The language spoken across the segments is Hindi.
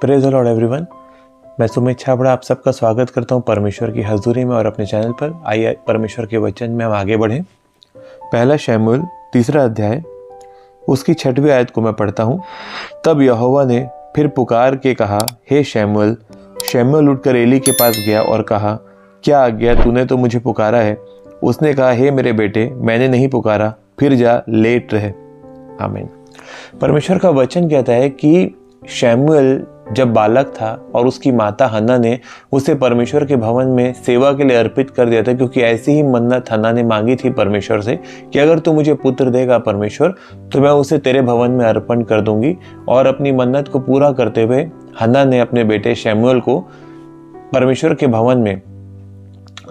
Praise the Lord everyone. मैं सुमित छाबड़ा आप सबका स्वागत करता हूं परमेश्वर की हजूरी में और अपने चैनल पर। आइए परमेश्वर के वचन में हम आगे बढ़ें। पहला शमूएल 3 अध्याय उसकी 6वीं आयत को मैं पढ़ता हूं। तब यहोवा ने फिर पुकार के कहा, हे शमूएल। शमूएल उठकर एली के पास गया और कहा, क्या आज्ञा, तूने तो मुझे पुकारा है। उसने कहा, हे मेरे बेटे, मैंने नहीं पुकारा, फिर जा लेट रहे। आमीन। परमेश्वर का वचन कहता है कि शमूएल जब बालक था और उसकी माता हन्ना ने उसे परमेश्वर के भवन में सेवा के लिए अर्पित कर दिया था, क्योंकि ऐसी ही मन्नत हन्ना ने मांगी थी परमेश्वर से कि अगर तू मुझे पुत्र देगा परमेश्वर, तो मैं उसे तेरे भवन में अर्पण कर दूंगी। और अपनी मन्नत को पूरा करते हुए हन्ना ने अपने बेटे शमूएल को परमेश्वर के भवन में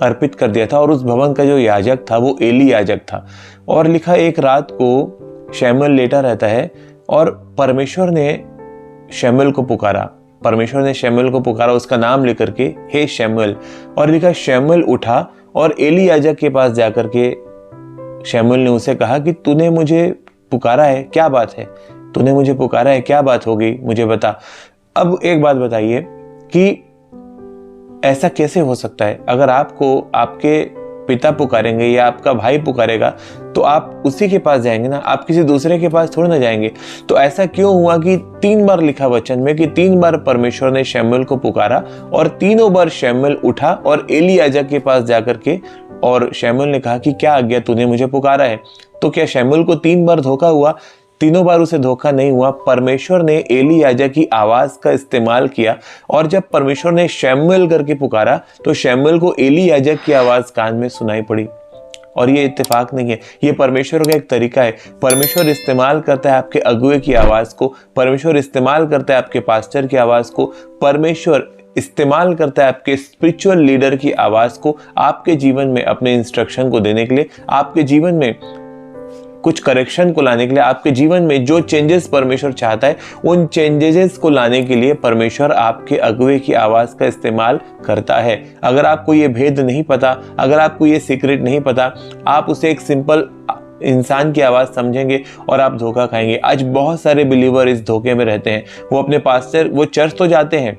अर्पित कर दिया था। और उस भवन का जो याजक था वो एली याजक था। और लिखा, एक रात को शमूएल लेटा रहता है और परमेश्वर ने शमूएल को पुकारा। परमेश्वर ने शमूएल को पुकारा उसका नाम लेकर के, हे शमूएल। और लिखा, शमूएल उठा और एली याजक के पास जाकर के शमूएल ने उसे कहा कि तूने मुझे पुकारा है, क्या बात है? तूने मुझे पुकारा है, क्या बात हो गई, मुझे बता। अब एक बात बताइए कि ऐसा कैसे हो सकता है? अगर आपको आपके पिता पुकारेंगे या आपका भाई पुकारेगा तो आप उसी के पास जाएंगे ना, आप किसी दूसरे के पास थोड़ी ना जाएंगे। तो ऐसा क्यों हुआ कि 3 बार लिखा वचन में कि 3 बार परमेश्वर ने शमूएल को पुकारा और तीनों बार शमूएल उठा और एली याजक के पास जाकर के और शमूएल ने कहा कि क्या आज्ञा, तूने मुझे पुकारा है। तो क्या शमूएल को 3 बार धोखा हुआ? तीनों बार उसे धोखा नहीं हुआ। परमेश्वर ने एली याजक की आवाज का इस्तेमाल किया और जब परमेश्वर ने शमूएल करके पुकारा तो शमूएल को एली याजक की आवाज कान में सुनाई पड़ी। और ये इत्तेफाक नहीं है, ये परमेश्वर का एक तरीका है। परमेश्वर इस्तेमाल करता है आपके अगुए की आवाज को, परमेश्वर इस्तेमाल करता है आपके पास्टर की आवाज को, परमेश्वर इस्तेमाल करता है आपके स्पिरिचुअल लीडर की आवाज को आपके जीवन में अपने इंस्ट्रक्शन को देने के लिए, आपके जीवन में कुछ करेक्शन को लाने के लिए, आपके जीवन में जो चेंजेस परमेश्वर चाहता है उन चेंजेस को लाने के लिए परमेश्वर आपके अगुए की आवाज का इस्तेमाल करता है। अगर आपको ये भेद नहीं पता, अगर आपको ये सीक्रेट नहीं पता, आप उसे एक सिंपल इंसान की आवाज समझेंगे और आप धोखा खाएंगे। आज बहुत सारे बिलीवर इस धोखे में रहते हैं। वो अपने पास्टर, वो चर्च तो जाते हैं,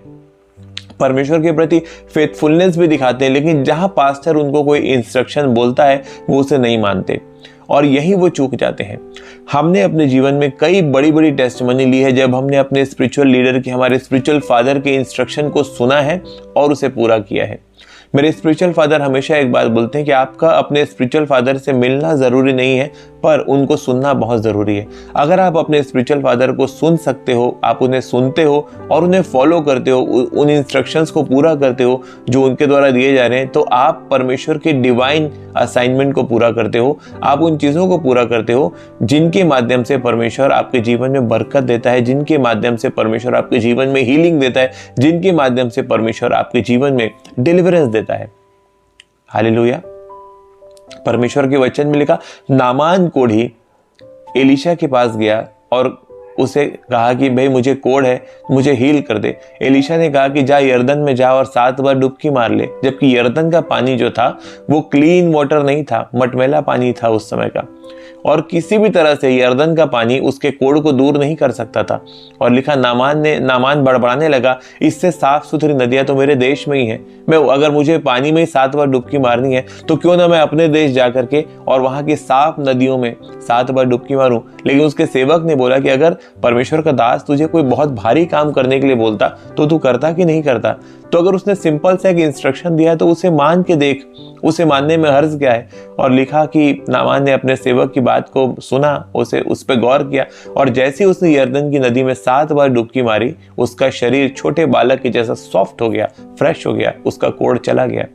परमेश्वर के प्रति फेथफुलनेस भी दिखाते हैं, लेकिन जहां पास्टर उनको कोई इंस्ट्रक्शन बोलता है वो उसे नहीं मानते और यही वो चूक जाते हैं। हमने अपने जीवन में कई बड़ी बड़ी टेस्टिमनी ली है जब हमने अपने स्पिरिचुअल लीडर की, हमारे स्पिरिचुअल फादर के इंस्ट्रक्शन को सुना है और उसे पूरा किया है। मेरे स्पिरिचुअल फादर हमेशा एक बात बोलते हैं कि आपका अपने स्पिरिचुअल फादर से मिलना ज़रूरी नहीं है, पर उनको सुनना बहुत ज़रूरी है। अगर आप अपने स्पिरिचुअल फादर को सुन सकते हो, आप उन्हें सुनते हो और उन्हें फॉलो करते हो, उन इंस्ट्रक्शंस को पूरा करते हो जो उनके द्वारा दिए जा रहे हैं, तो आप परमेश्वर के डिवाइन असाइनमेंट को पूरा करते हो। आप उन चीज़ों को पूरा करते हो जिनके माध्यम से परमेश्वर आपके जीवन में बरकत देता है, जिनके माध्यम से परमेश्वर आपके जीवन में हीलिंग देता है, जिनके माध्यम से परमेश्वर आपके जीवन में डिलीवरेंस देता है। हालेलुया। परमेश्वर के वचन में लिखा, नामान कोढ़ी एलीशा के पास गया और उसे कहा कि भाई मुझे कोढ़ है, मुझे हील कर दे। एलीशा ने कहा कि जा यरदन में जा और 7 बार डुबकी मार ले। जबकि यरदन का पानी जो था वो क्लीन वाटर नहीं था, मटमैला पानी था उस समय का, और किसी भी तरह से यरदन का पानी उसके कोढ़ को दूर नहीं कर सकता था। और लिखा, नामान बड़बड़ाने लगा, इससे साफ सुथरी नदियां तो मेरे देश में ही है। मैं अगर मुझे पानी में ही 7 बार डुबकी मारनी है तो क्यों ना मैं अपने देश जाकर के और वहां की साफ नदियों में 7 बार डुबकी मारूं। लेकिन उसके सेवक ने बोला कि अगर परमेश्वर का दास तुझे कोई बहुत भारी काम करने के लिए बोलता तो तू करता कि नहीं करता? तो अगर उसने सिंपल सा एक इंस्ट्रक्शन दिया तो उसे मान के देख, उसे मानने में हर्ज क्या है। और लिखा कि नामान ने अपने सेवक की बात को सुना, उसे उस पर गौर किया और जैसे ही उसने यरदन की नदी में 7 बार डुबकी मारी, उसका शरीर छोटे बालक के जैसा सॉफ्ट हो गया, फ्रेश हो गया, उसका कोढ़ चला गया।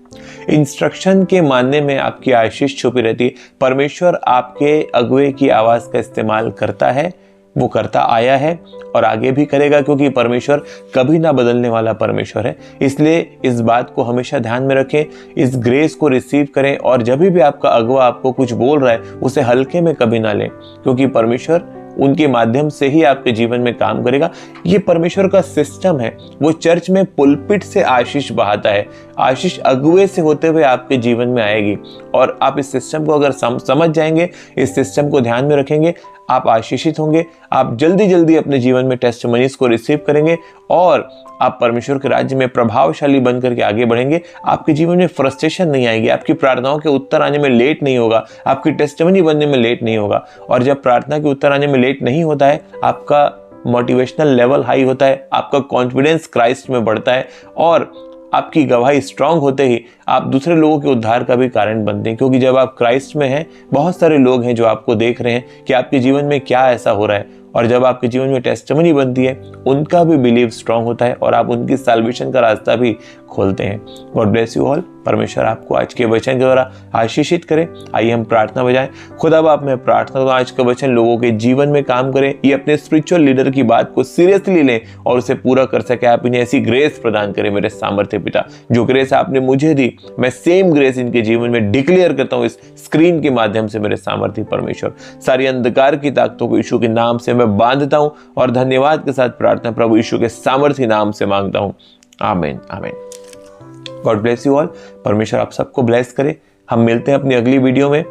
इंस्ट्रक्शन के मानने में आपकी आशीष छुपी रहती है। परमेश्वर आपके अगुए की आवाज का इस्तेमाल करता है, वो करता आया है और आगे भी करेगा, क्योंकि परमेश्वर कभी ना बदलने वाला परमेश्वर है। इसलिए इस बात को हमेशा ध्यान में रखें, इस ग्रेस को रिसीव करें और जब भी आपका अगुआ आपको कुछ बोल रहा है उसे हल्के में कभी ना लें, क्योंकि परमेश्वर उनके माध्यम से ही आपके जीवन में काम करेगा। ये परमेश्वर का सिस्टम है। वो चर्च में पुलपिट से आशीष बहाता है, आशीष अगुए से होते हुए आपके जीवन में आएगी। और आप इस सिस्टम को अगर समझ जाएंगे, इस सिस्टम को ध्यान में रखेंगे, आप आशीषित होंगे, आप जल्दी जल्दी अपने जीवन में टेस्टिमनीज को रिसीव करेंगे और आप परमेश्वर के राज्य में प्रभावशाली बन करके आगे बढ़ेंगे। आपके जीवन में फ्रस्ट्रेशन नहीं आएगी, आपकी प्रार्थनाओं के उत्तर आने में लेट नहीं होगा, आपकी टेस्टिमनी बनने में लेट नहीं होगा। और जब प्रार्थना के उत्तर आने में लेट नहीं होता है, आपका मोटिवेशनल लेवल हाई होता है, आपका कॉन्फिडेंस क्राइस्ट में बढ़ता है और आपकी गवाही स्ट्रांग होते ही आप दूसरे लोगों के उद्धार का भी कारण बनते हैं। क्योंकि जब आप क्राइस्ट में हैं, बहुत सारे लोग हैं जो आपको देख रहे हैं कि आपके जीवन में क्या ऐसा हो रहा है, और जब आपके जीवन में टेस्टिमनी बनती है, उनका भी बिलीव स्ट्रांग होता है और आप उनकी सैल्वेशन का रास्ता भी खोलते हैं। God bless you all. परमेश्वर आपको आज के वचन के द्वारा आशीषित करे। आइए हम प्रार्थना बजाएं। खुदा बाप, मैं प्रार्थना करूं आज का वचन लोगों के जीवन में काम करे, ये अपने स्पिरिचुअल लीडर की बात को सीरियसली लें और उसे पूरा कर सके। आप इन्हें ऐसी ग्रेस प्रदान करें मेरे सामर्थ्य पिता, जो ग्रेस आपने मुझे दी, मैं सेम ग्रेस इनके जीवन में डिक्लेयर करता हूँ इस स्क्रीन के माध्यम से मेरे सामर्थ्य परमेश्वर। सारी अंधकार की ताकतों को यीशु के नाम से मैं बांधता हूँ और धन्यवाद के साथ प्रार्थना प्रभु यीशु के सामर्थ्य नाम से मांगता हूँ। आमीन आमीन। God bless you all. परमेश्वर आप सबको ब्लेस करे। हम मिलते हैं अपनी अगली वीडियो में।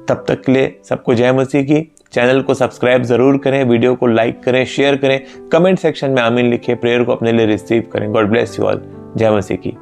तब तक के लिए सबको जय मसीह की। चैनल को सब्सक्राइब जरूर करें, वीडियो को लाइक करें, शेयर करें, कमेंट सेक्शन में आमीन लिखें, प्रेयर को अपने लिए रिसीव करें। God bless you all. जय मसीह की।